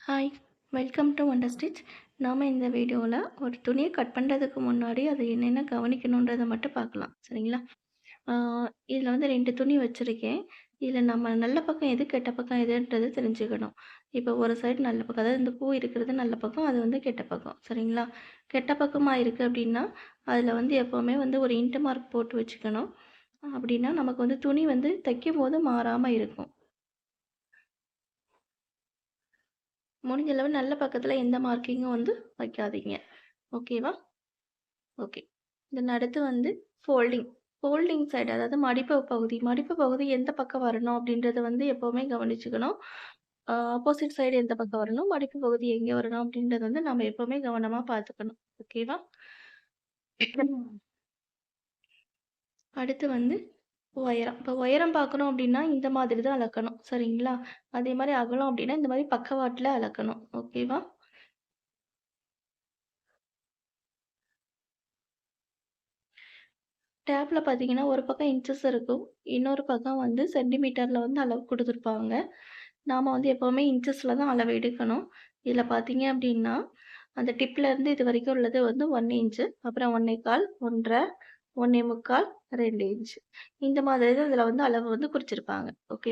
Hi, welcome to Wonder Stitch. நாம் இந்த வீடியோவில் ஒரு துணியை கட் பண்ணுறதுக்கு முன்னாடி அதை என்னென்ன கவனிக்கணுன்றதை மட்டும் பார்க்கலாம். சரிங்களா? இதில் வந்து 2 துணி வச்சுருக்கேன். இதில் நம்ம நல்ல பக்கம் எது, கெட்ட பக்கம் எதுன்றது தெரிஞ்சுக்கணும். இப்போ ஒரு சைடு நல்ல பக்கம், அதாவது இந்த பூ இருக்கிறது நல்ல பக்கம், அது வந்து கெட்ட பக்கம். சரிங்களா? கெட்ட பக்கமாக இருக்குது அப்படின்னா அதில் வந்து எப்போவுமே வந்து ஒரு இன்ட்டு மார்க் போட்டு வச்சுக்கணும். அப்படின்னா நமக்கு வந்து துணி வந்து தைக்கும் போது மாறாமல் இருக்கும். முடிஞ்ச அளவு நல்ல பக்கத்தில் எந்த மார்க்கிங்கும் வந்து வைக்காதீங்க. ஓகேவா? ஓகே. தென் அடுத்து வந்து ஃபோல்டிங். ஃபோல்டிங் சைடு, அதாவது மடிப்பு பகுதி. மடிப்பு பகுதி எந்த பக்கம் வரணும் அப்படின்றத வந்து எப்போவுமே கவனிச்சுக்கணும். ஆப்போசிட் சைடு எந்த பக்கம் வரணும், மடிப்பு பகுதி எங்கே வரணும் அப்படின்றத வந்து நம்ம எப்போவுமே கவனமா பார்த்துக்கணும். ஓகேவா? அடுத்து வந்து உயரம். இப்போ உயரம் பார்க்கணும் அப்படின்னா இந்த மாதிரி தான் அளக்கணும். சரிங்களா? அதே மாதிரி அகலம் அப்படின்னா இந்த மாதிரி பக்கவாட்டில் அளக்கணும். ஓகேவா? டேப்ல பார்த்தீங்கன்னா, ஒரு பக்கம் இன்ச்சஸ் இருக்கும். இன்னொரு பக்கம் வந்து சென்டிமீட்டர்ல வந்து அளவு குடுத்துருப்பாங்க. நாம வந்து எப்பவுமே இன்ச்சஸ்ல தான் அளவு எடுக்கணும். இதில பார்த்தீங்க அப்டின்னா, அந்த டிப்லேருந்து இது வரைக்கும் உள்ளது வந்து 1 இன்ச்சு, அப்புறம் 1 1/4, 1 1/2, 1 1/4, 2 இன்ச். இந்த மாதிரி தான் இதில வந்து அளவு வந்து குறிச்சிருப்பாங்க. ஓகே.